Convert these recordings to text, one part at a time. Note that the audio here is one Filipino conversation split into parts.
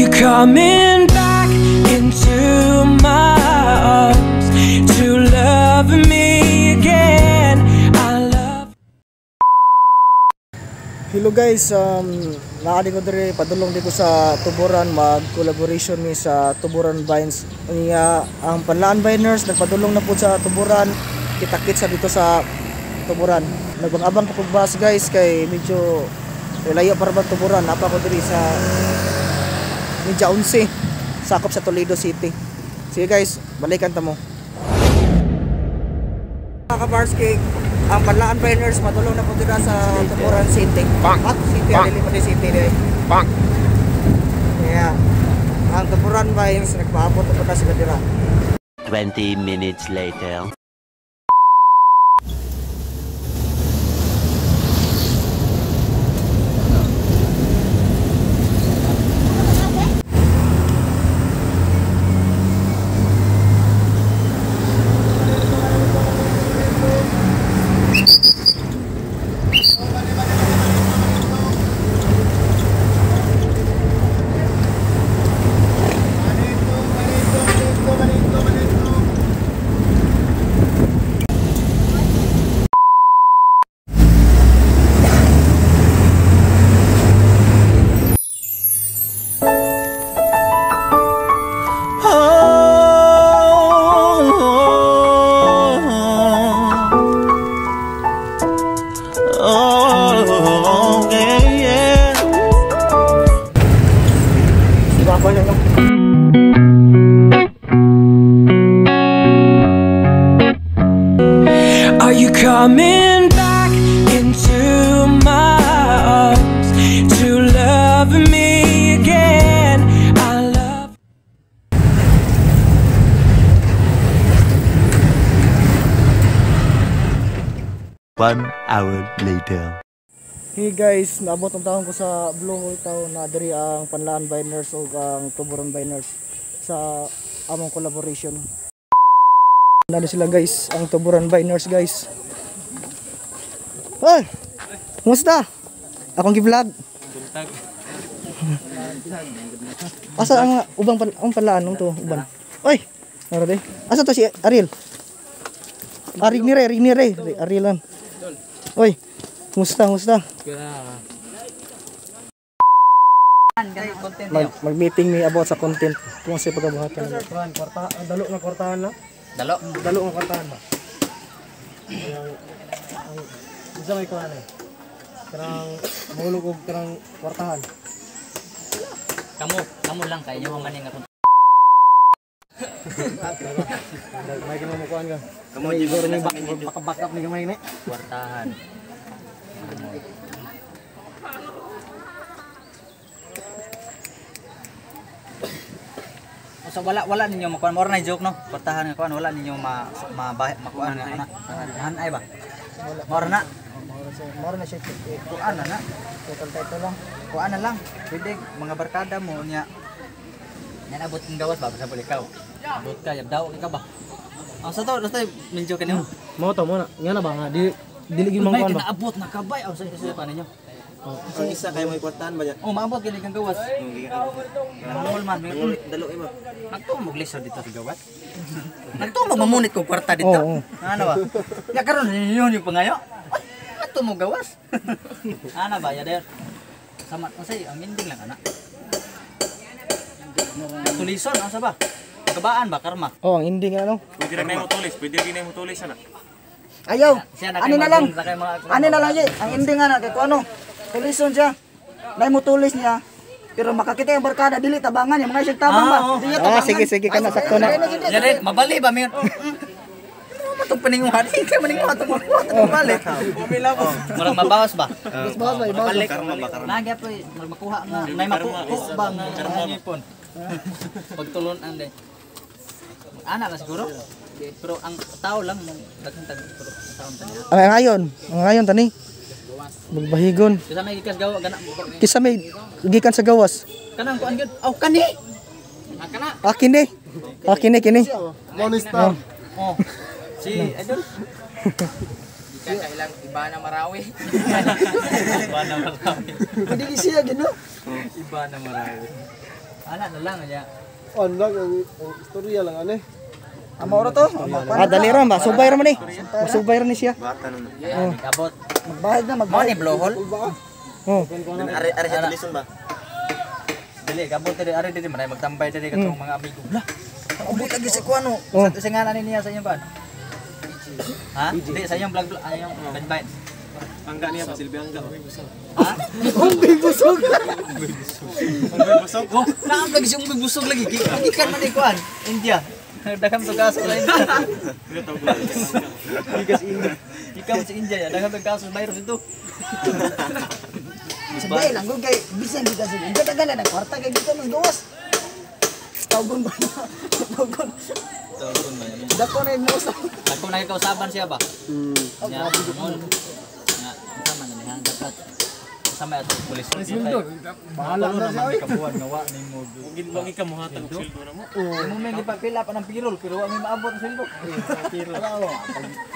you coming back into my arms to love me again? I love. Hello guys, naadi ko diri padulong dito sa Tuburan, mag-collaboration ni sa Tuburan Vines. Niya ang Panlaan Viners nagpadulong na po sa Tuburan. Kita-kit sa dito sa Tuburan. Nagbang-abang ko bus guys kay medyo layo para ba Tuburan. Napa ko diri sa Media 11, sakop sa Toledo City. Sige guys, balikan ta mo. Kabarski, ang Panlaan Viners matulong na po dira sa Tuburan City. City, dili pa di City dai. Yeah. Ang Tuburan Vines nagpaabot na po na sila dira. 20 minutes later. Are you coming back into my arms to love me again? I love. 1 hour later. Hey guys, naabot ang taon ko sa Blue Hole Town na diri ang Panlaan Viners o ang Tuburan Viners sa among collaboration. Nado sila guys, ang Tuburan Viners guys. Hoy! Kumusta? Akong gi-vlog. Asa ang ubang ang Panlaan nung to, uban. Oy! Nara day. Asa to si Ariel? Ariel ni Re, Arielan. Oy! Kumusta? Mag-meeting mi about sa content kung sa pagkabuhatan. Kwarta, dalo nga kwartahan na. Dalo nga kwartahan ba? Ang isa may kuha na. Karang mahulog og karang kwartahan. Kamu lang kay inyo man nga. May kinamukuan ka. Kamu siguro ni baka-backup ni gamay ni. Kwartahan. So wala ninyo makuan mo na joke no. Kwartahan nga kuan wala ninyo makuan nga ana. Hanay ba? Mora na siya. Kuan na. Total lang. Kuan na lang. Pwede mga barkada mo nya. Yan abot ng gawas ba sa ikaw. Abot ka yab daw ka ba? Ang sa to medyo kanyo. Mo na. Nga na ba nga dili gyud May mangkuan ba? kinaabot na kabay aw sa pa ninyo. Ang isa kayo may kwartahan ba dyan? Maabot gani kang gawas. Mahal man, Dalo iba. nagtumog lisod dito sa gawas. Nagtumog mamunit kong kwarta dito. Oo. Ano ba? Ya karon yun yung pangayo. Nagtumog gawas. Ano ba ya der? Sama kasi ang ending lang ana. Tulison asa ba? Kabaan ba karma? Oh, ang ending ano? Pwede rin mo tulis. Pwede rin mo tulis ana. Ayaw. Siya Ani na lang. Ani na lang yun. ang ending ana kay kuno. Tulison siya. Nay mo tulis niya. Pero makakita yung barkada dili tabangan yung mga isang tabang ba. Sige kana sakto na. Ya rin mabali ba mi? Matong paninguhan. Ikaw maninguhan to balik. Pumila mo. Murag mabawas ba? Bawas ba, bawas. Karma ba karma? Nagya po makuha nga. May makuha ba nga ipon. Pagtulon ang de. Ana lang siguro. Pero ang tao lang daghang tag pero taon taniya. Ang ngayon tani. Magbahigon. Bisa may gikas gawa gana. Kisa may gikan sa gawas. Kanang kuan gyud. Aw kani. Kana. Kini. Monista. Oh. Si Idol. Kailang iba na Marawi. Iba na Marawi. Pwede siya gino. Iba na Marawi. Ana na lang niya. On lang ang istorya lang ane. Amo ora to. Dali ra ba? Subay ra man ni. Masubay ra ni siya. Yan, abot. Magbayad na, Mo magbayad. ni blowhole. Oh. Ari sa tulisun ba? Dili kabot diri ari diri man magtambay diri katong mga amigo. Lah. Abot lagi sa kuano. Sa ngalan niya sa inyong kuan. Ha? Di sa inyong vlog ayong bad. Angga niya pa Silvia angga. Ha? Busog. Oh, naam lagi siyang busog lagi. Ikan man ni kuan. India. Daghang to kaso sa India. Bigas India. Ikaw sa India ya, daghang to kaso virus ito. Sabay lang gud kay bisan kita sa. Ito tagala na kwarta kay dito ng gawas. Tawgon ba? Tawgon. Tawgon man. Dako na mo sa. Ako nakikausaban siya ba? Nya, mol. Nga, sama na niya dapat. Sama ato pulis. Bahala na siya. Kabuan nga wa nimo. Wagi ka muhatag og sildo na mo. Mo may gipapila pa ng pirol pero wa may maabot ang sildo. Pirol.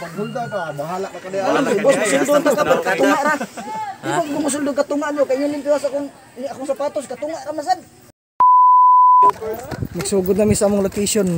Paghulda ka, bahala ka kadi. Boss, musuldo ta ka katunga ra. Ibang gumusuldo katunga nyo kay limpyo sa akong sapatos katunga ra masad. Magsugod na mi sa among location.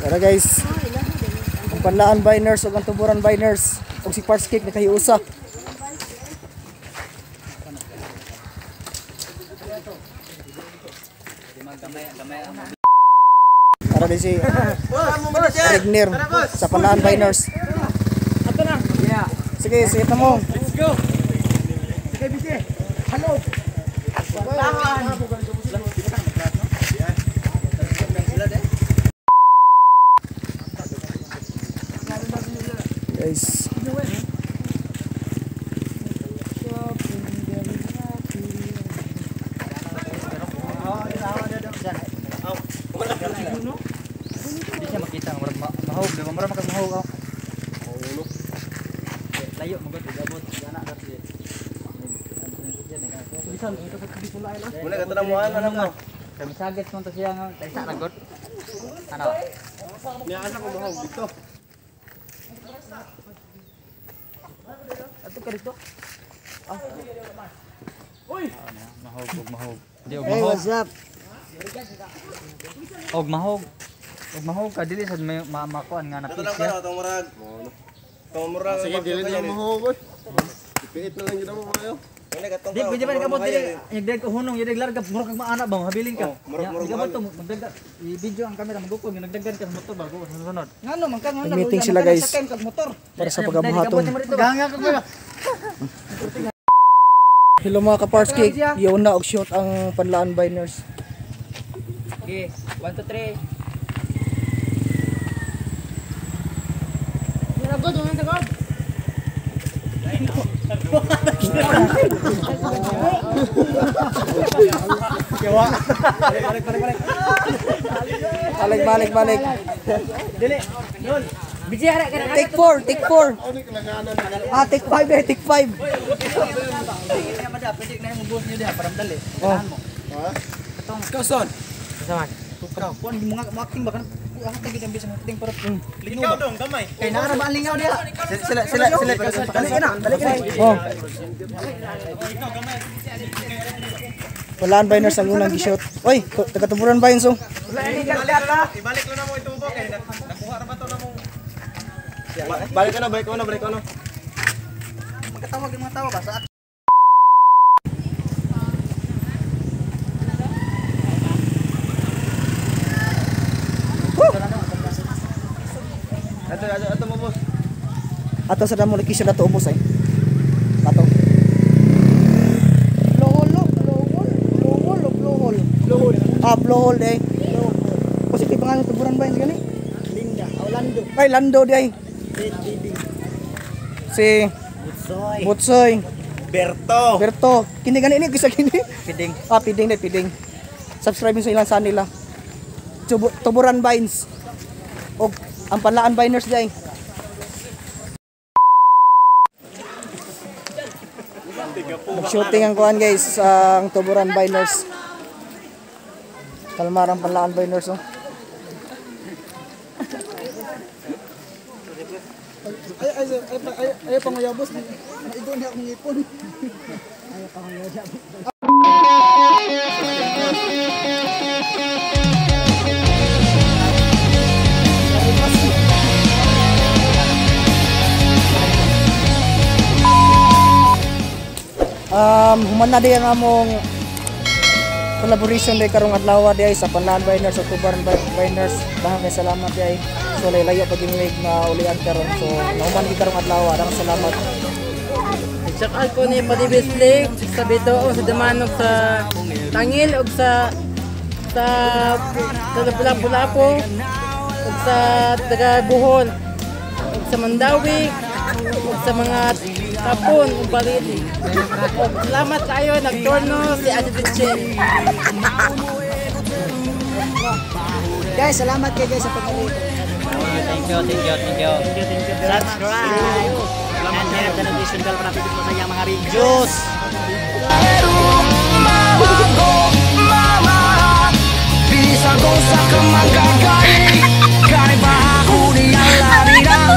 Tara guys. Ang Panlaan Biners ug ang Tuburan Biners ug si Parts Cake nakahiusa. Para di si Regner sa Panlaan Biners. Ato na. Yeah. Sige, sige mo. Let's go. Sige, bisi. Hello. Pantaan. Guys. Hindi siya makita ng mahog, di ba mura makamahog ako. Layo magot abot ana kasi. Bisan ito sa kabisula ila. Muna ka tanang mo ana mo. Kami sagit mo to siya nga sa nagot. Ano? Niya ana ko mahog dito. Ato ka dito. Uy. Mahog, mahog. Di og Hey, mahog. what's up? Og mahog. Og mahog ka dili sad may makuan nga na Tanang pisya. ka tong murag. Tong murag. Sige, dili na mahog. Ipiit na lang gid mo kayo. Di pwede ba kabot dili yagdag ko hunong yagdag larga mura kag maana ba habilin ka. murag Di kabot to magdagdag i-video ang camera magukon nga nagdagdan ka sa motor ba ko sunod. Ngano man ka ngano. Meeting sila guys. Sakay kag motor. Para sa pagabuhaton. Ganga ka ba? Hello mga ka-Parts Cake. Yun na og shoot ang Panlaan Biners. Okay, 1 2 3. Balik. Dili. Yun. Bijara ka na. Take 4, take 4. Ah, take 5 eh, take 5. Kaya madap, pwede na yung boss niyo diha para madali. Kailangan mo. Ha? Katong kauson. Sama. Tukaw. Kuan mga acting ba kan? Ang tagi ang bisang acting para lingaw dong, gamay. Kay na ba ang lingaw diha? Sila. Dali ka na. Oh. Panlaan Biners ang unang gi-shoot. Oy, taga Tuburan Biners oh. Ibalik ko na mo itubo kay nakuha ra ba to na mo. Balik ka na. Magkatawag yung mga tao ba sa Ato mo boss. Ato sa damo location na to ubos ay. Ato. Blowhole. Ah, blowhole day. Positive nga Tuburan Biners gani. Linda, Orlando. Ay, Lando day. Si Butsoy. Berto. Kini gani ni kisa kini. Piding. Ah, piding. Subscribe sa ilang sa nila. Tuburan Biners. Og ang Panlaan Biners day. Shooting ang kuan guys ang Tuburan Biners. Kalmarang Panlaan Biners oh. Ay pangayabos. Igo na akong ipon. Ay pangayabos. Human na di ang among collaboration day karong adlaw di ay sa Panlaan Biners o Tuburan Biners. Dahang kay salamat di ay so layo pag imig na ulian karon so nahuman gi karong adlaw. Dahang salamat. Check out ko ni Padibis Lake sa Bitoong sa Damanog sa Tangil ug sa Lapu-Lapu ug sa taga Bohol ug sa Mandawi ug sa mga Tapon ug Baliti. Salamat kayo nagtorno si Ate Vincent. Guys, salamat kay guys sa pagpalit. Thank you. Subscribe. And share the notification bell para update mo sa iyang mga videos. Bisa kau sa kemangkakai, kay bahaku di ala vida.